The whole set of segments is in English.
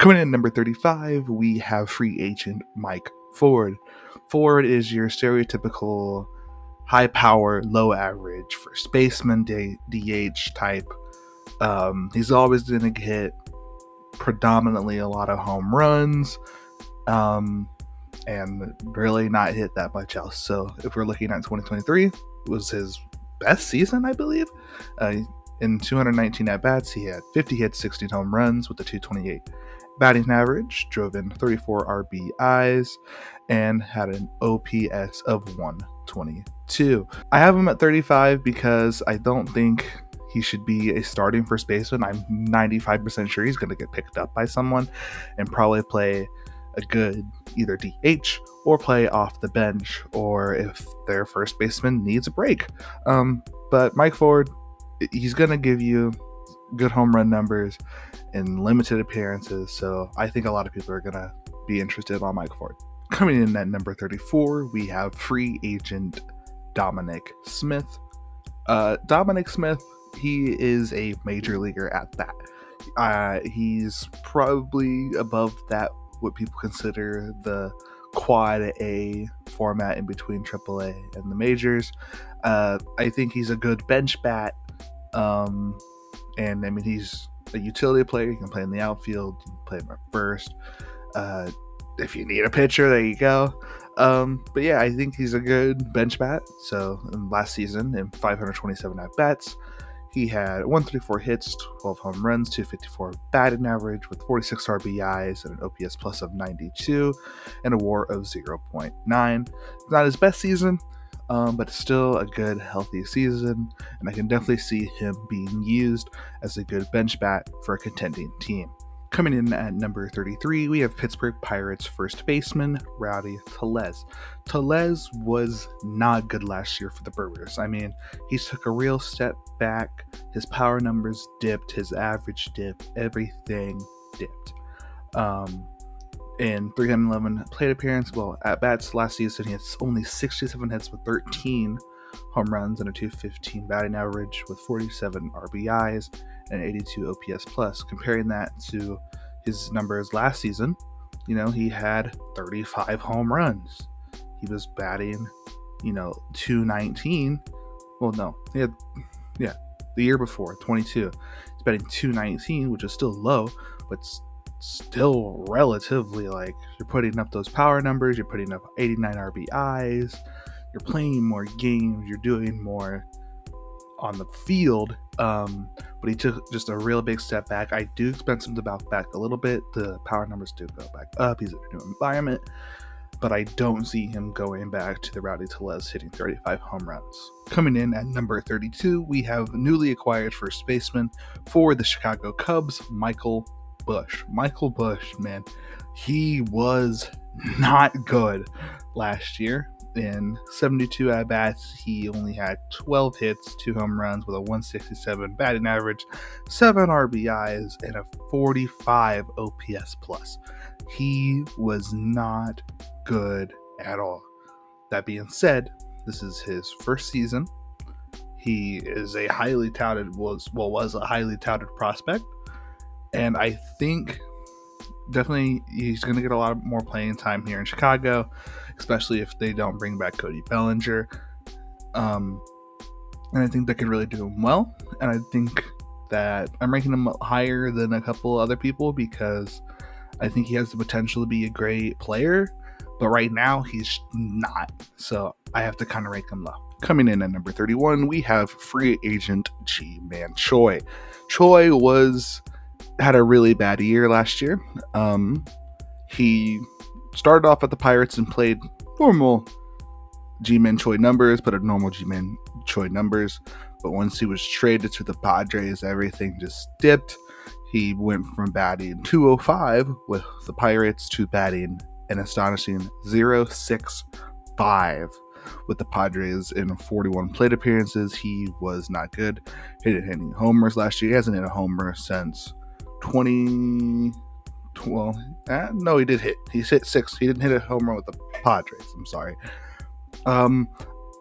Coming in at number 35, we have free agent Mike Ford. Ford is your stereotypical high power, low average first baseman, DH type. He's always going to hit predominantly a lot of home runs, and really not hit that much else. So if we're looking at 2023, it was his best season, I believe. In 219 at-bats, he had 50 hits, 16 home runs with a 228 batting average, drove in 34 RBIs, and had an OPS of 122. I have him at 35 because I don't think he should be a starting first baseman. I'm 95% sure he's going to get picked up by someone and probably play a good either DH or play off the bench, or if their first baseman needs a break. But Mike Ford, he's going to give you good home run numbers in limited appearances, so I think a lot of people are going to be interested on Mike Ford. Coming in at number 34, we have free agent Dominic Smith. Dominic Smith, he is a major leaguer at that. He's probably above that, what people consider the quad A format in between AAA and the majors. I think he's a good bench bat. And I mean, he's a utility player. You can play in the outfield, you can play him at first. If you need a pitcher, there you go. But yeah, I think he's a good bench bat. So last season, in 527 at bats, he had 134 hits, 12 home runs, 254 batting average with 46 RBIs and an OPS plus of 92 and a WAR of 0.9. It's not his best season, but still a good, healthy season, and I can definitely see him being used as a good bench bat for a contending team. Coming in at number 33, we have Pittsburgh Pirates first baseman Rowdy Tellez. Tellez was not good last year for the Brewers. I mean, he took a real step back. His power numbers dipped, his average dipped, everything dipped. In 311 plate appearance, at bats last season, he had only 67 hits with 13 home runs and a 215 batting average with 47 RBIs and 82 OPS plus. Comparing that to his numbers last season, he had 35 home runs. He was batting, 219. Well, no, the year before, 22. He's batting 219, which is still low, but still relatively, like, you're putting up those power numbers, you're putting up 89 RBIs, you're playing more games, you're doing more on the field, but he took just a real big step back. I do expect him to bounce back a little bit. The power numbers do go back up. He's in a new environment, but I don't see him going back to the Rowdy Tellez hitting 35 home runs. Coming in at number 32, we have newly acquired first baseman for the Chicago Cubs, Michael Busch. Michael Busch, man, he was not good last year. In 72 at-bats, he only had 12 hits, 2 home runs with a 167 batting average, 7 RBIs, and a 45 OPS plus. He was not good at all. That being said, this is his first season. He is a highly touted, was a highly touted prospect, and I think definitely he's going to get a lot more playing time here in Chicago, especially if they don't bring back Cody Bellinger. And I think that could really do him well. And I think that I'm ranking him higher than a couple other people because I think he has the potential to be a great player. But right now, he's not. So I have to kind of rank him low. Coming in at number 31, we have free agent Ji-Man Choi. Choi had a really bad year last year. He started off at the Pirates and played normal Ji-Man Choi numbers, but once he was traded to the Padres, everything just dipped. He went from batting 205 with the Pirates to batting an astonishing 0.65 with the Padres in 41 plate appearances. He was not good. He didn't hit any homers last year. He hasn't hit a homer since 2012. No, he did hit. He's hit 6. He didn't hit a homer with the Padres. I'm sorry.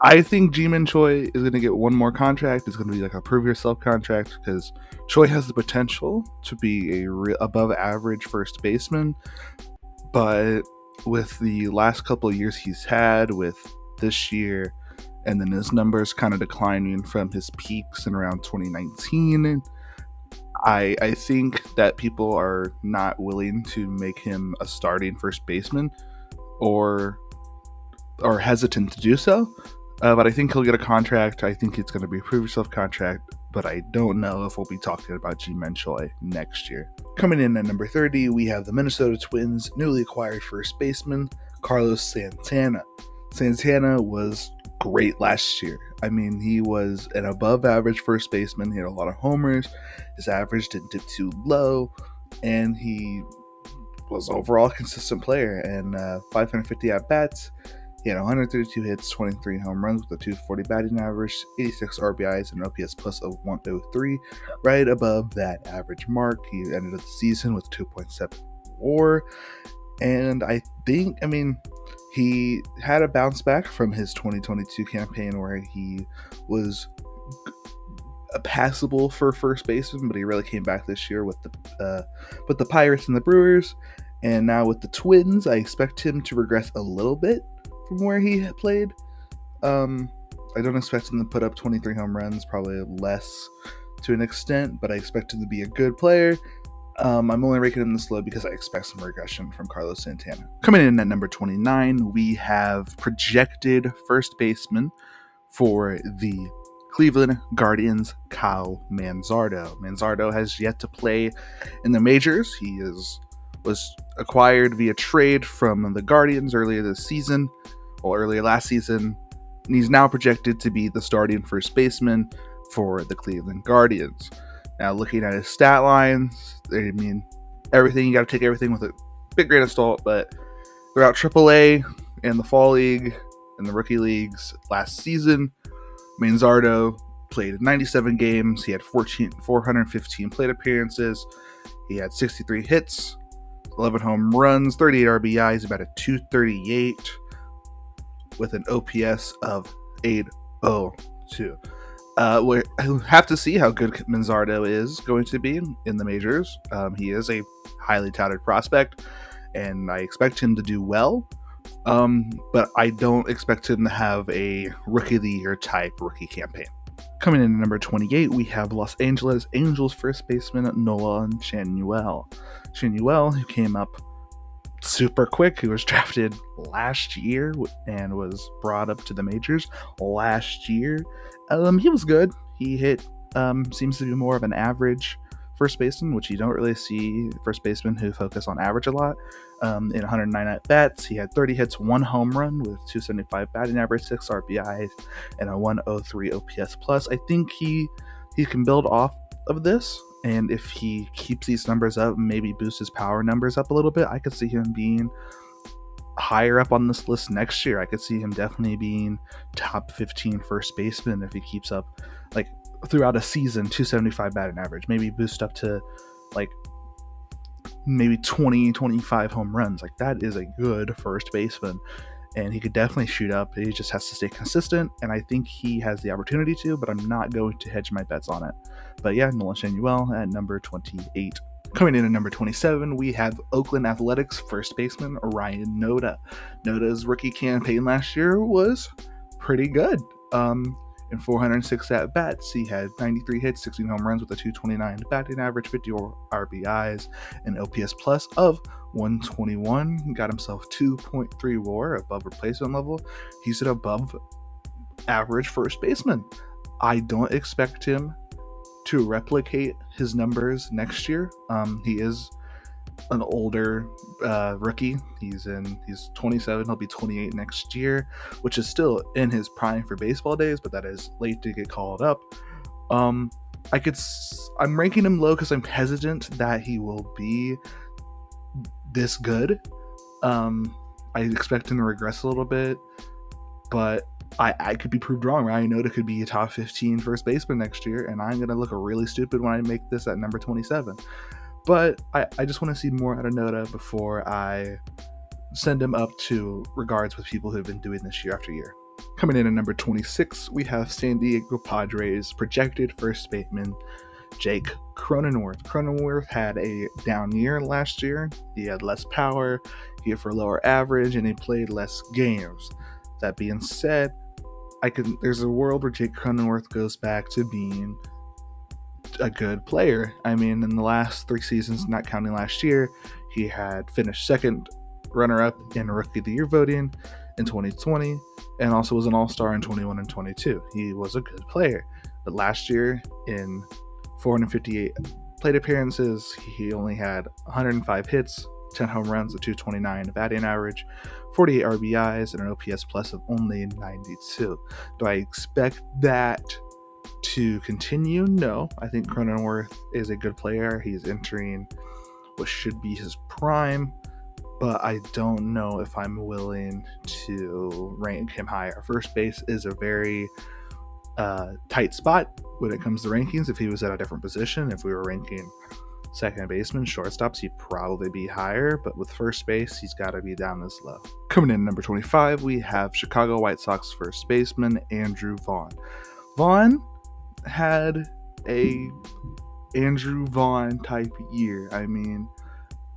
I think Ji-Man Choi is going to get one more contract. It's going to be like a prove yourself contract because Choi has the potential to be a above average first baseman, but with the last couple of years he's had, with this year, and then his numbers kind of declining from his peaks in around 2019, I think that people are not willing to make him a starting first baseman, or are hesitant to do so. But I think he'll get a contract. I think it's going to be a prove yourself contract, but I don't know if we'll be talking about Ji-Man Choi next year. Coming in at number 30, we have the Minnesota Twins' newly acquired first baseman, Carlos Santana. Santana was great last year. I mean, he was an above average first baseman. He had a lot of homers. His average didn't dip too low, and he was overall a consistent player. And 550 at bats. He had 132 hits, 23 home runs with a 240 batting average, 86 RBIs, and an OPS plus of 103, right above that average mark. He ended the season with 2.7 WAR, and I mean, he had a bounce back from his 2022 campaign where he was passable for first baseman, but he really came back this year with the Pirates and the Brewers, and now with the Twins, I expect him to regress a little bit from where he played. I don't expect him to put up 23 home runs, probably less to an extent, but I expect him to be a good player. I'm only ranking him this low because I expect some regression from Carlos Santana. Coming in at number 29, we have projected first baseman for the Cleveland Guardians, Kyle Manzardo. Manzardo has yet to play in the majors. He was acquired via trade from the Guardians earlier last season, and he's now projected to be the starting first baseman for the Cleveland Guardians. Now, looking at his stat lines, I mean, you got to take everything with a big grain of salt, but throughout AAA and the Fall League and the Rookie Leagues last season, Manzardo played 97 games. He had 415 plate appearances. He had 63 hits, 11 home runs, 38 RBIs, about a 238 with an OPS of 802. We have to see how good Manzardo is going to be in the majors. He is a highly touted prospect, and I expect him to do well. But I don't expect him to have a rookie of the year type rookie campaign. Coming in at number 28, we have Los Angeles Angels first baseman Nolan Schanuel. Schanuel, who came up super quick, who was drafted last year and was brought up to the majors last year. He was good. He hit seems to be more of an average first baseman, which you don't really see first basemen who focus on average a lot. In 109 at bats, he had 30 hits, 1 home run with 275 batting average, 6 RBIs, and a 103 OPS plus. I think he can build off of this, and if he keeps these numbers up, maybe boost his power numbers up a little bit, I could see him being higher up on this list next year. I could see him definitely being top 15 first baseman if he keeps up, like, throughout a season, 275 batting average, maybe boost up to like maybe 20-25 home runs. Like, that is a good first baseman, and he could definitely shoot up. He just has to stay consistent, and I think he has the opportunity to, but I'm not going to hedge my bets on it. But yeah, Nolan Schanuel at number 28. Coming in at number 27, we have Oakland Athletics first baseman Ryan Noda. Noda's rookie campaign last year was pretty good. In 406 at-bats, he had 93 hits, 16 home runs with a 229 batting average, 50 RBIs, and OPS plus of 121. He got himself 2.3 WAR, above replacement level. He's an above average first baseman. I don't expect him to replicate his numbers next year. He is an older rookie. He's 27. He'll be 28 next year, which is still in his prime for baseball days, but that is late to get called up. I'm ranking him low because I'm hesitant that he will be this good. I expect him to regress a little bit, but I could be proved wrong. Ryan Noda could be a top 15 first baseman next year, and I'm going to look really stupid when I make this at number 27. But I just want to see more out of Noda before I send him up to regards with people who have been doing this year after year. Coming in at number 26, we have San Diego Padres projected first baseman Jake Cronenworth. Cronenworth had a down year last year. He had less power, he hit for lower average, and he played less games. That being said, there's a world where Jake Cronenworth goes back to being a good player. I mean, in the last 3 seasons, not counting last year, he had finished second runner-up in Rookie of the Year voting in 2020, and also was an All-Star in 21 and 22. He was a good player. But last year, in 458 plate appearances, he only had 105 hits, 10 home runs, a 229 batting average, 48 RBIs, and an OPS plus of only 92. Do I expect that to continue? No. I think Cronenworth is a good player. He's entering what should be his prime, but I don't know if I'm willing to rank him higher. First base is a very tight spot when it comes to rankings. If he was at a different position, if we were ranking second baseman, shortstops, he'd probably be higher, but with first base, he's got to be down this low. Coming in at number 25, we have Chicago White Sox first baseman Andrew Vaughn. Vaughn had a Andrew Vaughn type year. I mean,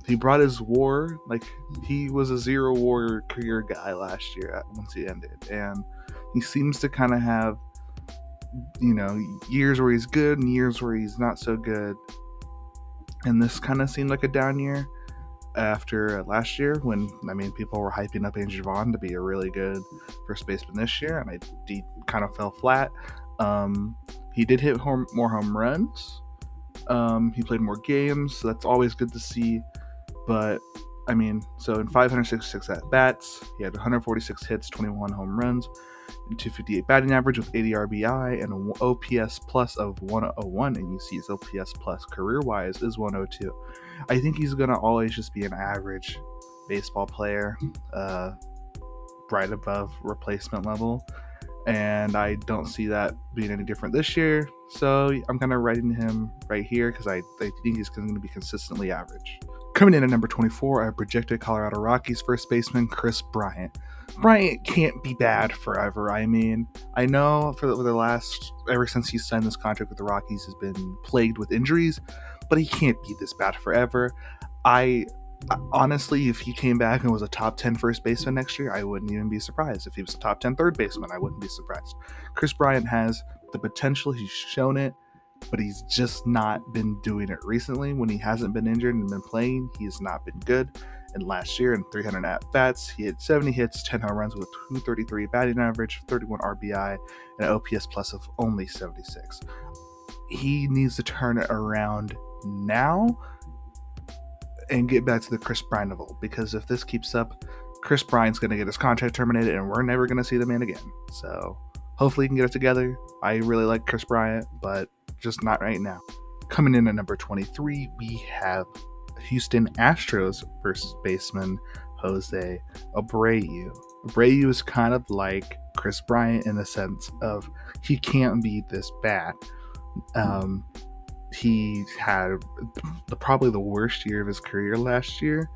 he brought his WAR, like he was a 0 WAR career guy last year once he ended, and he seems to kind of have, years where he's good and years where he's not so good. And this kind of seemed like a down year after last year when, people were hyping up Andrew Vaughn to be a really good first baseman this year, and he kind of fell flat. He did hit more home runs. He played more games, so that's always good to see. But, so in 566 at-bats, he had 146 hits, 21 home runs, and 258 batting average with 80 RBI and an OPS plus of 101. And you see his OPS plus career-wise is 102. I think he's going to always just be an average baseball player, right above replacement level. And I don't see that being any different this year. So I'm kind of writing him right here because I think he's going to be consistently average. Coming in at number 24, I projected Colorado Rockies first baseman Chris Bryant. Bryant can't be bad forever. I know for the last, ever since he signed this contract with the Rockies, has been plagued with injuries, but he can't be this bad forever. Honestly, if he came back and was a top 10 first baseman next year, I wouldn't even be surprised. If he was a top 10 third baseman, I wouldn't be surprised. Chris Bryant has the potential. He's shown it, but he's just not been doing it recently. When he hasn't been injured and been playing, he has not been good. And last year, in 300 at-bats, he had 70 hits, 10 home runs with a 233 batting average, 31 RBI, and an OPS plus of only 76. He needs to turn it around now and get back to the Chris Bryant level, because if this keeps up, Chris Bryant's going to get his contract terminated and we're never going to see the man again. So hopefully he can get it together. I really like Chris Bryant, but just not right now. Coming in at number 23, we have Houston Astros first baseman Jose Abreu. Abreu is kind of like Chris Bryant in the sense of he can't be this bad. He had probably the worst year of his career last year.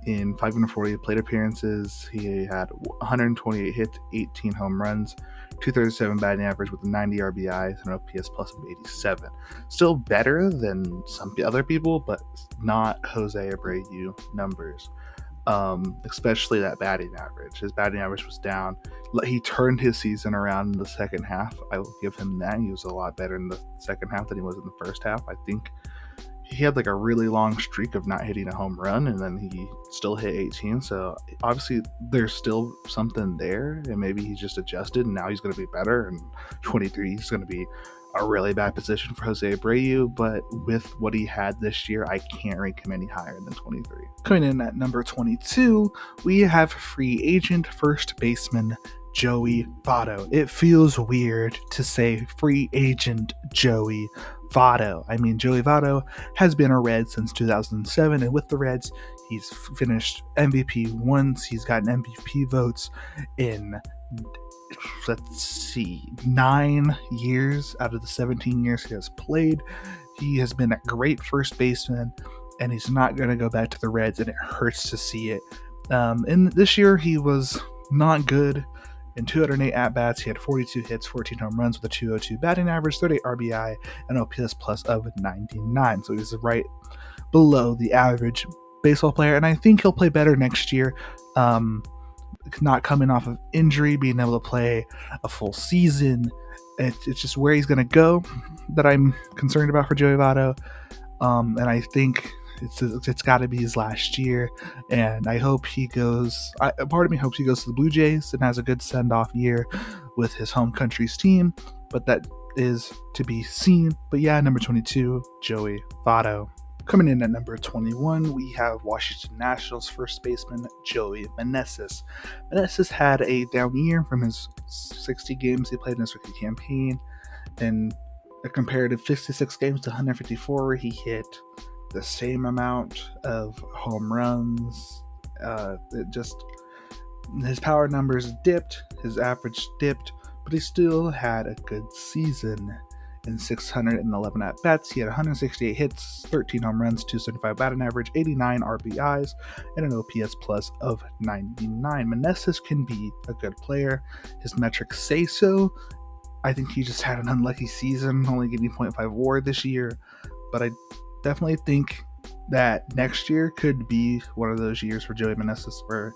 In 540 plate appearances, he had 128 hits, 18 home runs, 237 batting average with 90 RBIs, and an OPS plus of 87. Still better than some other people, but not Jose Abreu numbers. Especially that batting average. His batting average was down. He turned his season around in the second half. I will give him that. He was a lot better in the second half than he was in the first half. I think he had like a really long streak of not hitting a home run, and then he still hit 18. So obviously there's still something there, and maybe he's just adjusted and now he's going to be better. And 23 is going to be a really bad position for Jose Abreu, but with what he had this year, I can't rank him any higher than 23. Coming in at number 22, we have free agent first baseman Joey Votto. It feels weird to say free agent Joey Votto. Joey Votto has been a Red since 2007, and with the Reds, he's finished MVP once. He's gotten MVP votes in, 9 years out of the 17 years he has played. He has been a great first baseman, and he's not going to go back to the Reds, and it hurts to see it. And this year, he was not good In 208 at-bats, he had 42 hits, 14 home runs with a 202 batting average, 38 RBI, and OPS plus of 99. So he's right below the average baseball player, and I think he'll play better next year. Not coming off of injury, being able to play a full season. It's just where he's going to go that I'm concerned about for Joey Votto. And I think it's got to be his last year, and I hope he goes. Part of me hopes he goes to the Blue Jays and has a good send-off year with his home country's team, but that is to be seen. But yeah, number 22, Joey Votto. Coming in at number 21, we have Washington Nationals first baseman Joey Meneses. Meneses had a down year from his 60 games he played in his rookie campaign, and a comparative 56 games to 154, he hit the same amount of home runs. His power numbers dipped, his average dipped, but he still had a good season. In 611 at-bats, he had 168 hits, 13 home runs, 275 batting average, 89 RBIs, and an OPS plus of 99. Meneses can be a good player. His metrics say so. I think he just had an unlucky season, only getting 0.5 WAR this year, but I definitely think that next year could be one of those years for Joey Meneses where,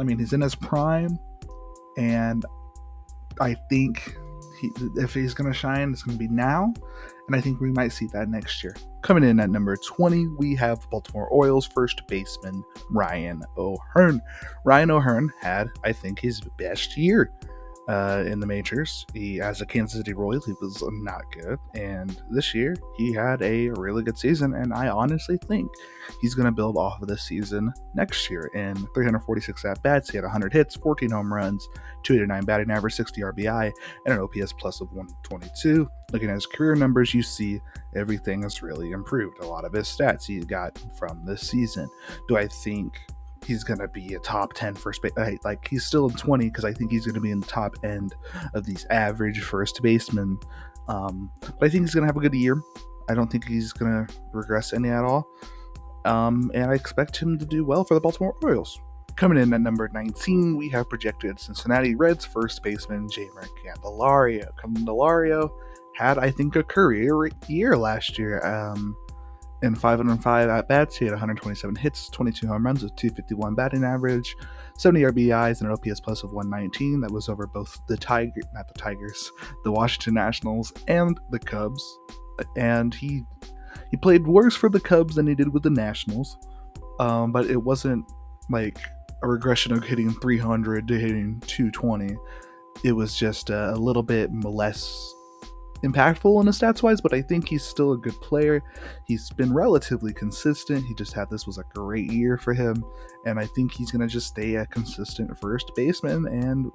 he's in his prime, and I think if he's going to shine, it's going to be now, and I think we might see that next year. Coming in at number 20, we have Baltimore Orioles first baseman Ryan O'Hearn. Ryan O'Hearn had, I think, his best year in the majors. As a Kansas City Royal, he was not good, and this year he had a really good season, and I honestly think he's going to build off of this season next year. In 346 at-bats, he had 100 hits, 14 home runs, 289 batting average, 60 RBI, and an OPS plus of 122. Looking at his career numbers, you see everything has really improved. A lot of his stats he got from this season. Do I think he's going to be a top 10 first base? Like, he's still in 20 because I think he's going to be in the top end of these average first basemen. But I think he's going to have a good year. I don't think he's going to regress any at all. And I expect him to do well for the Baltimore Orioles. Coming in at number 19, we have projected Cincinnati Reds first baseman Jeimer Candelario. Candelario had, I think, a career year last year. In 505 at-bats, he had 127 hits, 22 home runs with 251 batting average, 70 RBIs, and an OPS plus of 119. That was over both the Washington Nationals and the Cubs. And he played worse for the Cubs than he did with the Nationals. But it wasn't like a regression of hitting 300 to hitting 220. It was just a little bit less impactful in the stats wise, but I think he's still a good player. He's been relatively consistent. He just had, this was a great year for him, and I think he's going to just stay a consistent first baseman, and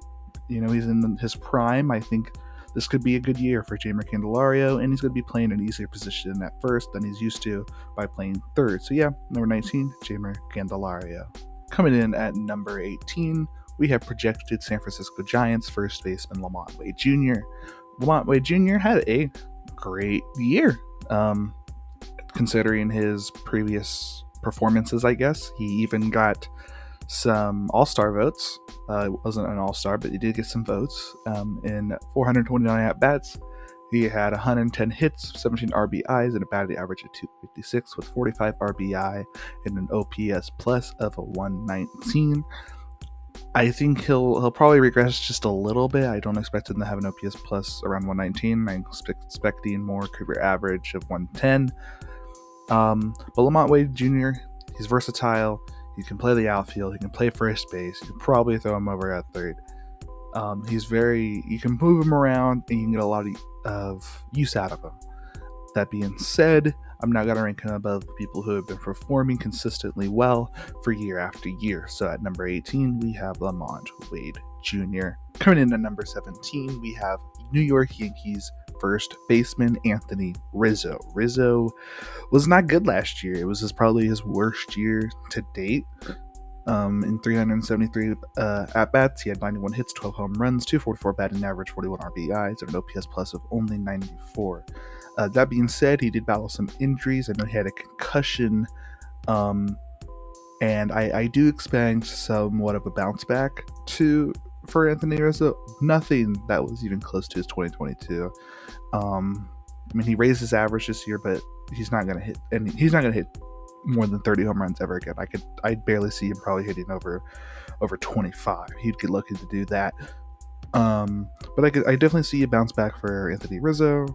he's in his prime. I think this could be a good year for Jeimer Candelario, and he's going to be playing an easier position at first than he's used to by playing third. So yeah, number 19, Jeimer Candelario. Coming in at number 18, we have projected San Francisco Giants first baseman LaMonte Wade Jr. LaMonte Wade Jr. had a great year, considering his previous performances, I guess. He even got some all-star votes. It wasn't an all-star, but he did get some votes. In 429 at-bats, he had 110 hits, 17 RBIs, and a batting average of 256 with 45 RBI and an OPS plus of a 119. I think he'll probably regress just a little bit. I don't expect him to have an OPS plus around 119. I'm expecting more career average of 110. But LaMonte Wade Jr., he's versatile. He can play the outfield. He can play first base. You can probably throw him over at third. You can move him around, and you can get a lot of use out of him. That being said, I'm not going to rank him above people who have been performing consistently well for year after year. So at number 18, we have LaMonte Wade Jr. Coming in at number 17, we have New York Yankees first baseman Anthony Rizzo. Rizzo was not good last year. It was probably his worst year to date. In 373 at-bats, he had 91 hits, 12 home runs, 244 batting average, 41 RBIs, and an OPS plus of only 94. That being said, he did battle some injuries. I know he had a concussion, and I do expect somewhat of a bounce back to for Anthony Rizzo. Nothing that was even close to his 2022. I mean, he raised his average this year, but he's not gonna hit, and he's not gonna hit more than 30 home runs ever again. I'd barely see him probably hitting over 25. He'd get lucky to do that. But I definitely see a bounce back for Anthony Rizzo.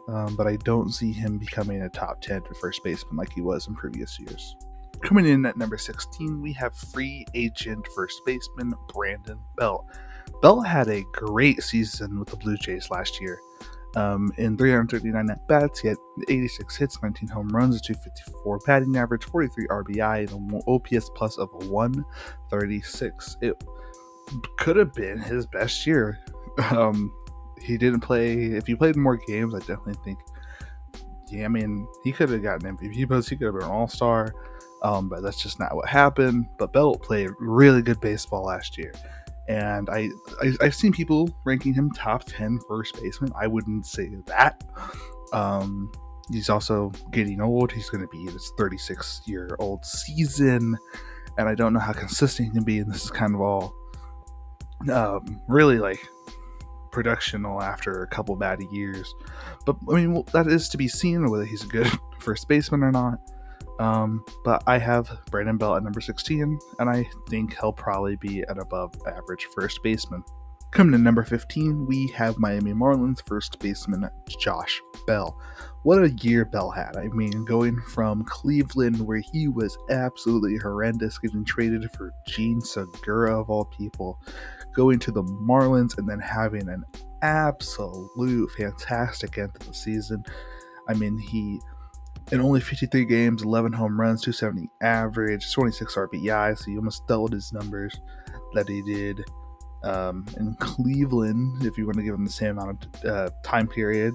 But I don't see him becoming a top 10 first baseman like he was in previous years. Coming in at number 16, we have free agent first baseman Brandon Belt. Belt had a great season with the Blue Jays last year. In 339 at-bats, he had 86 hits, 19 home runs, a 254 batting average, 43 RBI, and an OPS plus of 136. It could have been his best year. He didn't play. If he played more games, I definitely think, I mean, he could have gotten MVP votes. He could have been an all-star, but that's just not what happened. But Belt played really good baseball last year. And I've seen people ranking him top 10 first baseman. I wouldn't say that. He's also getting old. He's going to be in his 36-year-old season. And I don't know how consistent he can be. And this is kind of all really like productional after a couple bad years. But I mean, that is to be seen whether he's a good first baseman or not. But I have Brandon Belt at number 16, and I think he'll probably be an above average first baseman. Coming to number 15, we have Miami Marlins first baseman Josh Bell. What a year Bell had. I mean, going from Cleveland, where he was absolutely horrendous, getting traded for Gene Segura of all people, going to the Marlins, and then having an absolute fantastic end to the season. I mean, he, in only 53 games, 11 home runs, 270 average, 26 RBI, so he almost doubled his numbers that he did in Cleveland, if you want to give him the same amount of time period.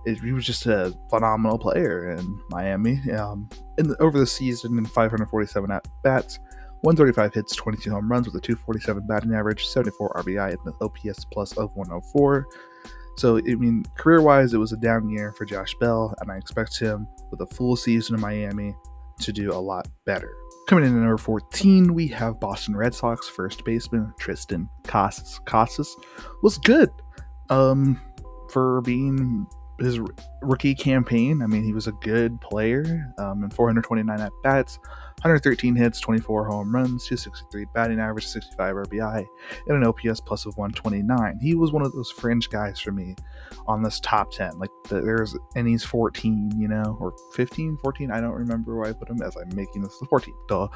He was just a phenomenal player in Miami. Over the season, in 547 at-bats, 135 hits, 22 home runs with a 247 batting average, 74 RBI, and an OPS plus of 104. So, I mean, career-wise, it was a down year for Josh Bell, and I expect him, with a full season in Miami, to do a lot better. Coming in at number 14, we have Boston Red Sox first baseman Triston Casas. Casas was good for being his rookie campaign. I mean, he was a good player in 429 at-bats, 113 hits, 24 home runs, 263 batting average, 65 RBI, and an OPS plus of 129. He was one of those fringe guys for me on this top 10. Like, and he's 14, or 15, 14. I don't remember where I put him as I'm making this 14. Duh.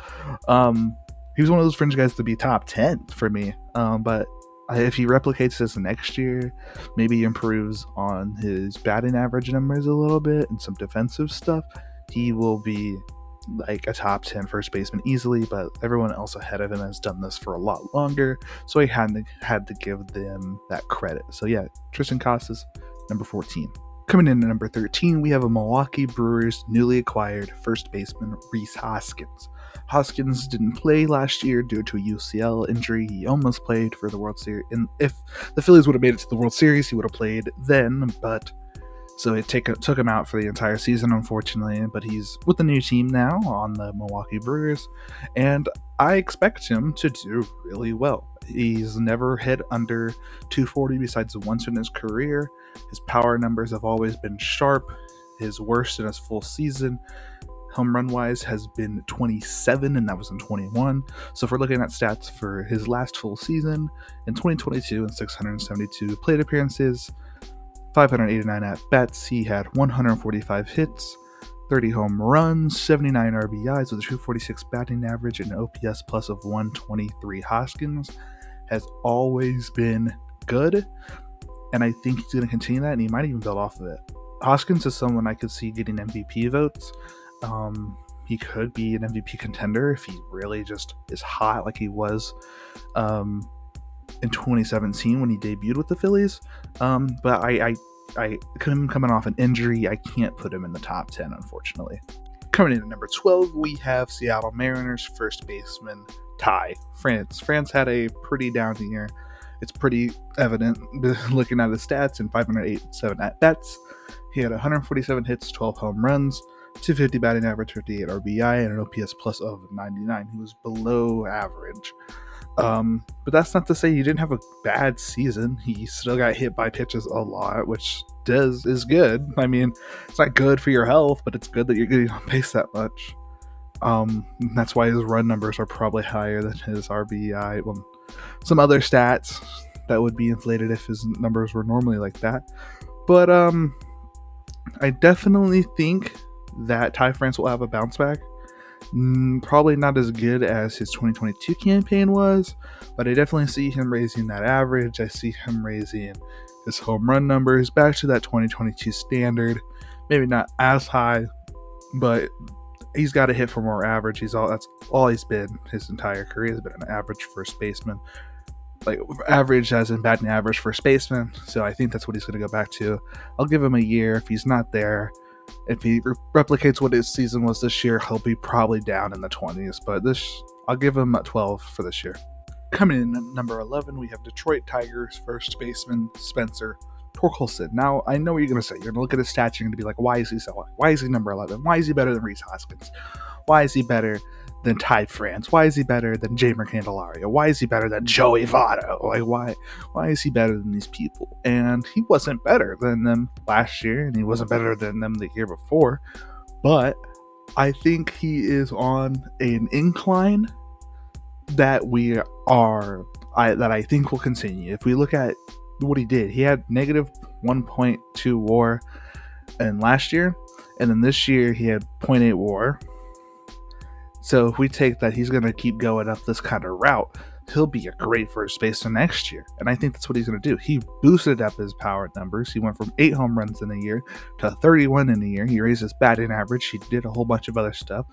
He was one of those fringe guys to be top 10 for me. But if he replicates this next year, maybe improves on his batting average numbers a little bit and some defensive stuff, he will be like a top 10 first baseman easily. But everyone else ahead of him has done this for a lot longer, so he had to give them that credit. So yeah, Triston Casas, number 14. Coming in at number 13, we have a Milwaukee Brewers newly acquired first baseman Rhys Hoskins. Hoskins didn't play last year due to a UCL injury. He almost played for the World Series, and if the Phillies would have made it to the World Series, he would have played then, but so it took him out for the entire season, unfortunately. But he's with the new team now on the Milwaukee Brewers, and I expect him to do really well. He's never hit under 240 besides once in his career. His power numbers have always been sharp. His worst in his full season, home run wise, has been 27, and that was in 21. So if we're looking at stats for his last full season, in 2022 and 672 plate appearances, 589 at-bats, he had 145 hits, 30 home runs, 79 RBIs with a 246 batting average and an OPS plus of 123. Hoskins has always been good, and I think he's going to continue that, and he might even build off of it. Hoskins is someone I could see getting MVP votes. He could be an MVP contender if he really just is hot like he was in 2017 when he debuted with the Phillies. But I him coming off an injury, I can't put him in the top 10, unfortunately. Coming in at number 12, we have Seattle Mariners first baseman Ty France. France had a pretty down year. It's pretty evident looking at his stats. In 587 at-bats, he had 147 hits, 12 home runs, 250 batting average, 58 RBI, and an OPS plus of 99. He was below average. But that's not to say he didn't have a bad season. He still got hit by pitches a lot, which is good. I mean, it's not good for your health, but it's good that you're getting on base that much. That's why his run numbers are probably higher than his RBI. Well, some other stats that would be inflated if his numbers were normally like that. But I definitely think that Ty France will have a bounce back. Probably not as good as his 2022 campaign was, but I definitely see him raising that average. I see him raising his home run numbers back to that 2022 standard. Maybe not as high, but he's got to hit for more average. That's all he's been his entire career. Has been an average first baseman, like average as in batting average first baseman. So I think that's what he's going to go back to. I'll give him a year. If he's not there, if he replicates what his season was this year, he'll be probably down in the 20s. But I'll give him a 12 for this year. Coming in at number 11, we have Detroit Tigers first baseman Spencer Torkelson. Now, I know what you're going to say. You're going to look at his stats, you're going to be like, why is he so high? Why is he number 11? Why is he better than Rhys Hoskins? Why is he better than Ty France? Why is he better than Jeimer Candelario? Why is he better than Joey Votto? Like, why is he better than these people? And he wasn't better than them last year, and he wasn't better than them the year before. But I think he is on an incline that I think will continue. If we look at what he did, he had negative 1.2 WAR in last year, and then this year he had 0.8 WAR. So if we take that he's going to keep going up this kind of route, he'll be a great first baseman next year. And I think that's what he's going to do. He boosted up his power numbers. He went from 8 home runs in a year to 31 in a year. He raised his batting average. He did a whole bunch of other stuff.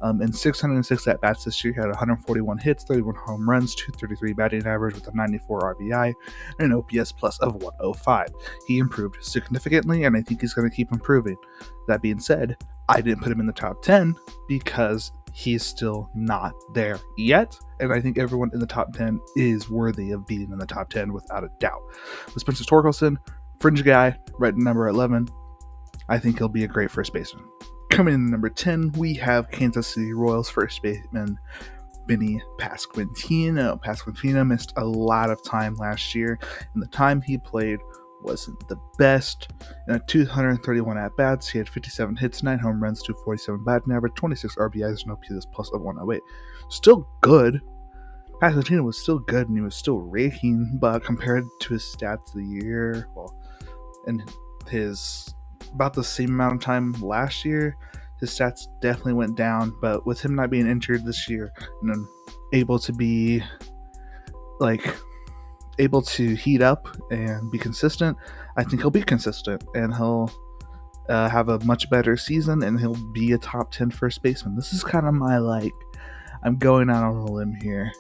In 606 at-bats this year, he had 141 hits, 31 home runs, 233 batting average with a 94 RBI, and an OPS plus of 105. He improved significantly, and I think he's going to keep improving. That being said, I didn't put him in the top 10 because he's still not there yet, and I think everyone in the top 10 is worthy of being in the top 10 without a doubt. With Spencer Torkelson, fringe guy, right at number 11, I think he'll be a great first baseman. Coming in at number 10, we have Kansas City Royals first baseman Vinny Pasquantino. Pasquantino missed a lot of time last year, and the time he played wasn't the best. In 231 at-bats, he had 57 hits, 9 home runs, 247 batting average, 26 RBIs, and OPS plus of 108. Still good. Pasquantino was still good, and he was still raking, but compared to his stats the year, and his about the same amount of time last year, his stats definitely went down. But with him not being injured this year and then able to heat up and be consistent, I think he'll be consistent, and he'll have a much better season, and he'll be a top 10 first baseman. This is kind of I'm going out on a limb here,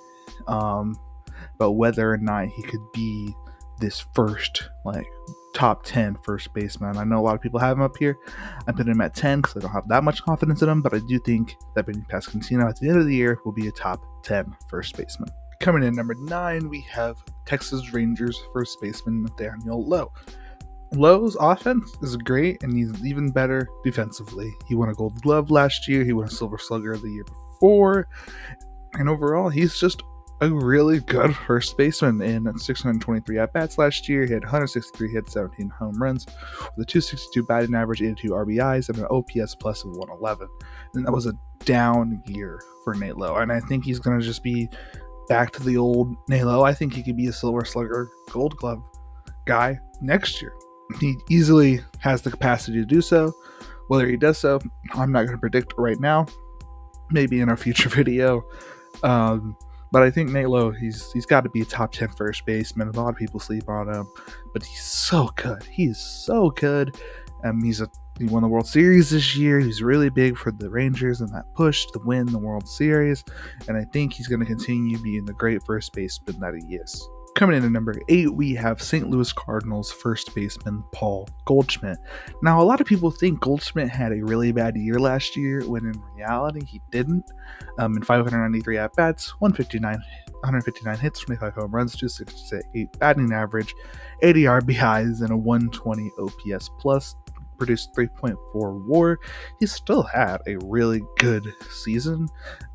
but whether or not he could be this first top 10 first baseman. I know a lot of people have him up here. I put him at 10 because I don't have that much confidence in him, but I do think that Vinny Pasquantino at the end of the year will be a top 10 first baseman. Coming in number 9, we have Texas Rangers first baseman Daniel Lowe. Lowe's offense is great, and he's even better defensively. He won a Gold Glove last year. He won a Silver Slugger the year before. And overall, he's just a really good first baseman. In 623 at-bats last year, he had 163 hits, 17 home runs, with a 262 batting average, 82 RBIs, and an OPS plus of 111. And that was a down year for Nate Lowe. And I think he's going to just be back to the old Nate Lowe. I think he could be a Silver Slugger, Gold Glove guy next year. He easily has the capacity to do so. Whether he does so, I'm not going to predict right now. Maybe in our future video. But I think Nate Lowe, he's got to be a top 10 first baseman. A lot of people sleep on him, but he's so good. He is so good. He won the World Series this year. He's really big for the Rangers and that push to win the World Series. And I think he's going to continue being the great first baseman that he is. Coming in at number 8, we have St. Louis Cardinals first baseman Paul Goldschmidt. Now, a lot of people think Goldschmidt had a really bad year last year, when in reality he didn't. In 593 at-bats, 159 hits, 25 home runs, 268 batting average, 80 RBIs, and a 120 OPS plus, produced 3.4 WAR. He still had a really good season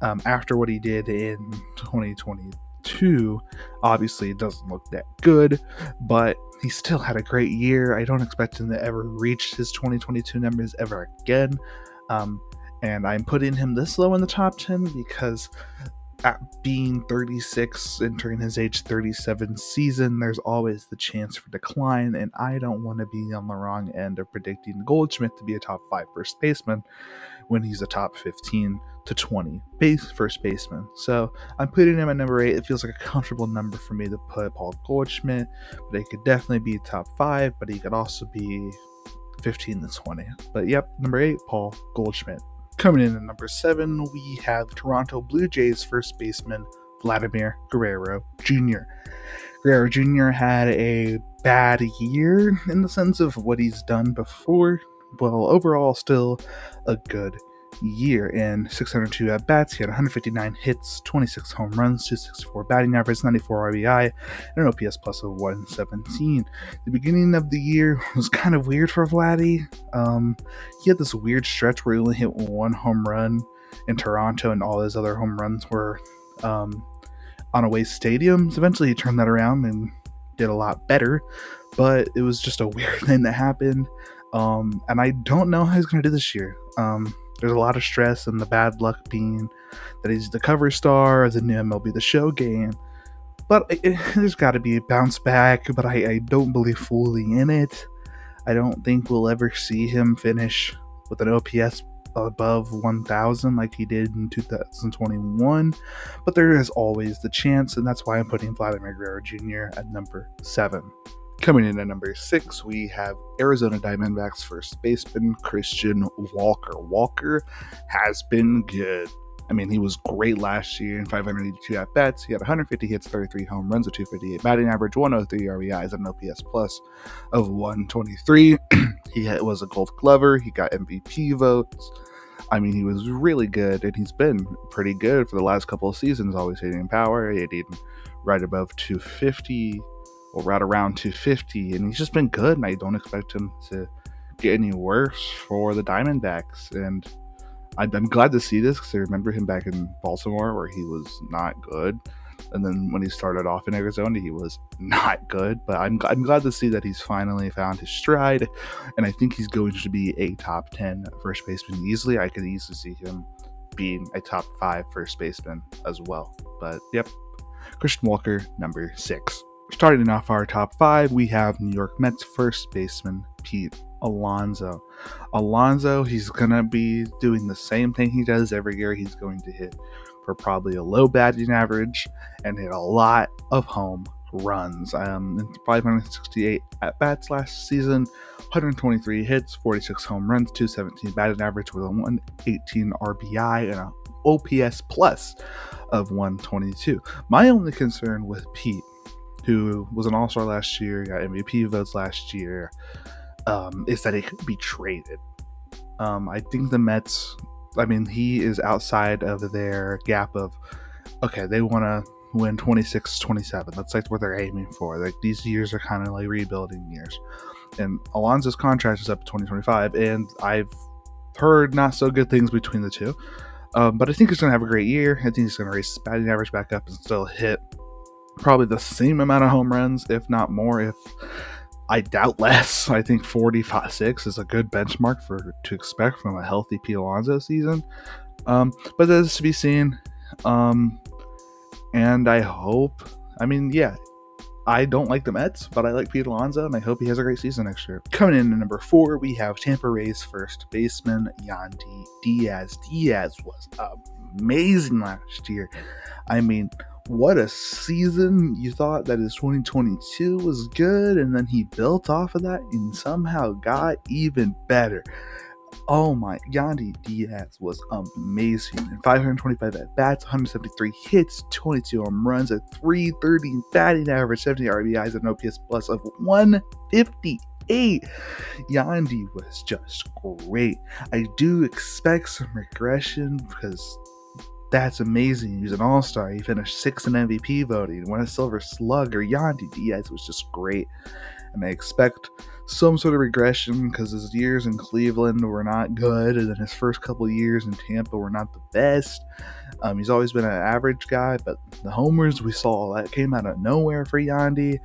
after what he did in 2023. 2022. Obviously, it doesn't look that good, but he still had a great year. I don't expect him to ever reach his 2022 numbers ever again. And I'm putting him this low in the top 10 because at being 36, entering his age 37 season, there's always the chance for decline, and I don't want to be on the wrong end of predicting Goldschmidt to be a top 5 first baseman when he's a top 15 to 20 first baseman. So I'm putting him at number 8. It feels like a comfortable number for me to put Paul Goldschmidt, but he could definitely be top 5, but he could also be 15 to 20. But yep, number 8, Paul Goldschmidt. Coming in at number 7, we have Toronto Blue Jays first baseman Vladimir Guerrero Jr. Guerrero Jr. had a bad year in the sense of what he's done before. Well, overall, still a good year. In 602 at-bats, he had 159 hits, 26 home runs, 264 batting average, 94 RBI, and an OPS plus of 117. The beginning of the year was kind of weird for Vladdy. He had this weird stretch where he only hit one home run in Toronto, and all his other home runs were on away stadiums. Eventually, he turned that around and did a lot better, but it was just a weird thing that happened. And I don't know how he's going to do this year. There's a lot of stress, and the bad luck being that he's the cover star of the new MLB The Show game. But there's got to be a bounce back, but I don't believe fully in it. I don't think we'll ever see him finish with an OPS above 1,000 like he did in 2021. But there is always the chance, and that's why I'm putting Vladimir Guerrero Jr. at number 7. Coming in at number 6, we have Arizona Diamondbacks first baseman Christian Walker. Walker has been good. I mean, he was great last year in 582 at-bats. He had 150 hits, 33 home runs, a 258 batting average, 103 RBIs, and an OPS plus of 123. He was a Gold Glover. He got MVP votes. I mean, he was really good, and he's been pretty good for the last couple of seasons, always hitting power, hitting right above 250. Or right around 250, and he's just been good, and I don't expect him to get any worse for the Diamondbacks. And I'm glad to see this because I remember him back in Baltimore where he was not good, and then when he started off in Arizona, he was not good. But I'm glad to see that he's finally found his stride, and I think he's going to be a top 10 first baseman easily. I could easily see him being a top 5 first baseman as well. But yep, Christian Walker, number 6. Starting off our top 5, we have New York Mets first baseman Pete Alonso. Alonso, he's going to be doing the same thing he does every year. He's going to hit for probably a low batting average and hit a lot of home runs. In 568 at-bats last season, 123 hits, 46 home runs, 217 batting average with a 118 RBI and an OPS plus of 122. My only concern with Pete, who was an all-star last year, got MVP votes last year, is that he could be traded. I think the Mets, I mean, he is outside of their gap of, okay, they want to win 26-27. That's like what they're aiming for. Like, these years are kind of like rebuilding years. And Alonso's contract is up to 2025, and I've heard not so good things between the two. But I think he's going to have a great year. I think he's going to raise his batting average back up and still hit probably the same amount of home runs, if not more, if I doubt less. I think 46 is a good benchmark to expect from a healthy Pete Alonso season. But that is to be seen. And I hope, I don't like the Mets, but I like Pete Alonso, and I hope he has a great season next year. Coming in at number 4, we have Tampa Rays first baseman Yandy Diaz. Diaz was amazing last year. I mean, what a season. You thought that his 2022 was good, and then he built off of that and somehow got even better. Oh my, Yandy Diaz was amazing. In 525 at-bats, 173 hits, 22 home runs, a 330 batting average, 70 RBIs, and an OPS plus of 158. Yandy was just great. I do expect some regression because that's amazing. He's an all-star. He finished 6th in MVP voting, won a Silver Slugger. Yandy Diaz was just great, and I expect some sort of regression because his years in Cleveland were not good, and then his first couple of years in Tampa were not the best. He's always been an average guy, but the homers we saw, that came out of nowhere for Yandy.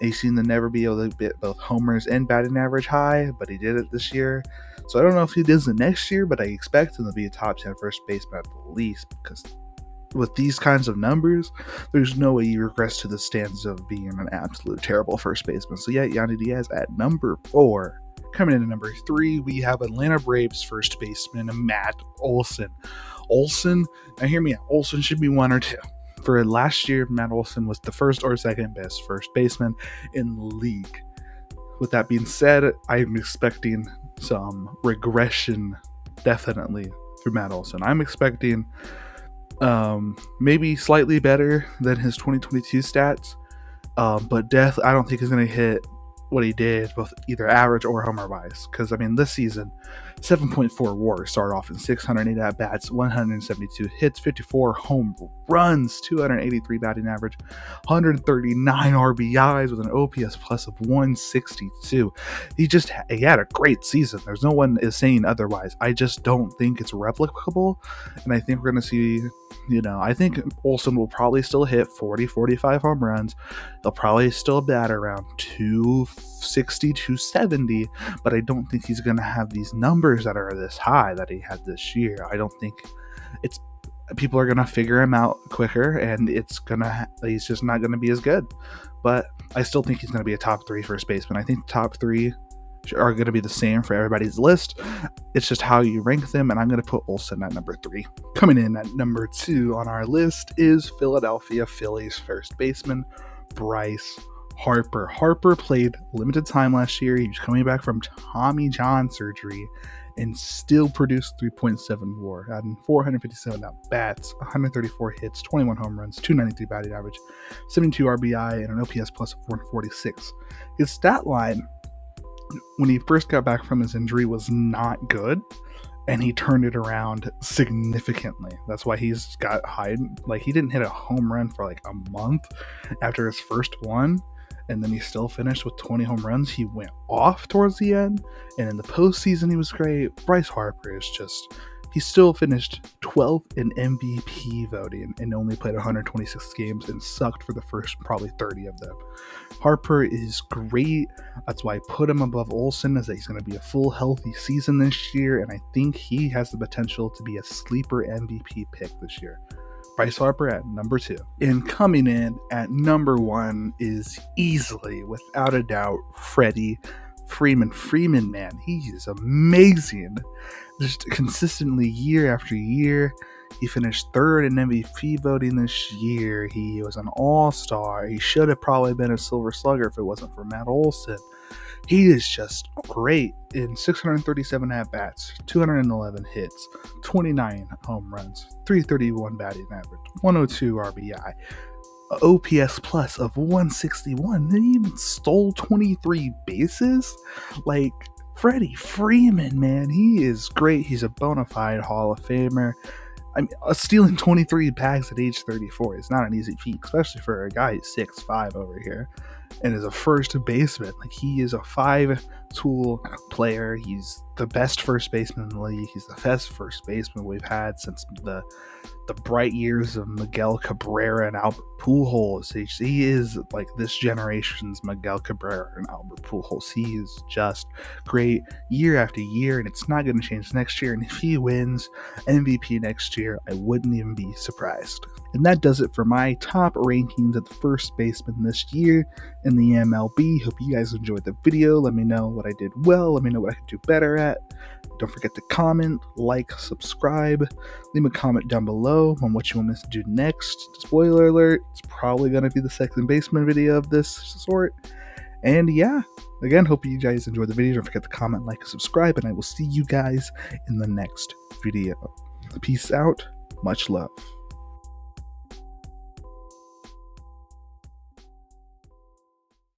He seemed to never be able to get both homers and batting average high, but he did it this year. So I don't know if he does it next year, but I expect him to be a top 10 first baseman at the least, because with these kinds of numbers, there's no way you regress to the stands of being an absolute terrible first baseman. So yeah, Yandy Diaz at number 4. Coming in at number 3, we have Atlanta Braves first baseman Matt Olson. Now hear me out. Olson should be 1 or 2. For last year, Matt Olson was the first or second best first baseman in the league. With that being said, I'm expecting some regression, definitely, for Matt Olson. I'm expecting maybe slightly better than his 2022 stats, but I don't think he's going to hit what he did, both either average or homer wise. Because this season, 7.4 WAR started off in 608 at bats, 172 hits, 54 home runs, 283 batting average, 139 RBIs with an OPS plus of 162. He had a great season. There's no one is saying otherwise. I just don't think it's replicable, and I think we're going to see. I think Olson will probably still hit 40, 45 home runs. They'll probably still bat around 260, 270, but I don't think he's going to have these numbers that are this high that he had this year. I don't think people are going to figure him out quicker, and he's just not going to be as good. But I still think he's going to be a top 3 first baseman. I think the top 3 are going to be the same for everybody's list. It's just how you rank them, and I'm going to put Olson at number 3. Coming in at number 2 on our list is Philadelphia Phillies first baseman Bryce Harper. Harper played limited time last year. He was coming back from Tommy John surgery and still produced 3.7 WAR, adding 457 at bats, 134 hits, 21 home runs, 293 batting average, 72 RBI, and an OPS plus of 146. His stat line when he first got back from his injury was not good, and he turned it around significantly. That's why he's got high. He didn't hit a home run for a month after his first one, and then he still finished with 20 home runs. He went off towards the end, and in the postseason he was great. Bryce Harper is he still finished 12th in MVP voting and only played 126 games and sucked for the first probably 30 of them. Harper is great. That's why I put him above Olson, as he's going to be a full healthy season this year, and I think he has the potential to be a sleeper MVP pick this year. Bryce Harper at number 2. And coming in at number 1 is easily, without a doubt, Freddie Freeman. Freeman, man, he is amazing. Just consistently year after year. He finished 3rd in MVP voting this year. He was an all-star. He should have probably been a Silver Slugger if it wasn't for Matt Olson. He is just great in 637 at-bats, 211 hits, 29 home runs, 331 batting average, 102 RBI, OPS plus of 161. Then he even stole 23 bases. Freddie Freeman, man, he is great. He's a bona fide Hall of Famer. Stealing 23 bags at age 34 is not an easy feat, especially for a guy who's 6'5" over here and is a first baseman. He is a 5-tool player. He's the best first baseman in the league. He's the best first baseman we've had since the bright years of Miguel Cabrera and Albert Pujols. He is this generation's Miguel Cabrera and Albert Pujols. He is just great year after year, and it's not going to change next year. And if he wins MVP next year, I wouldn't even be surprised. And that does it for my top rankings at the first baseman this year in the MLB. Hope you guys enjoyed the video. Let me know what I did well. Let me know what I could do better at. Don't forget to comment, like, subscribe. Leave a comment down below on what you want us to do next. Spoiler alert, it's probably going to be the second baseman video of this sort. And yeah, again, hope you guys enjoyed the video. Don't forget to comment, like, and subscribe, and I will see you guys in the next video. Peace out. Much love.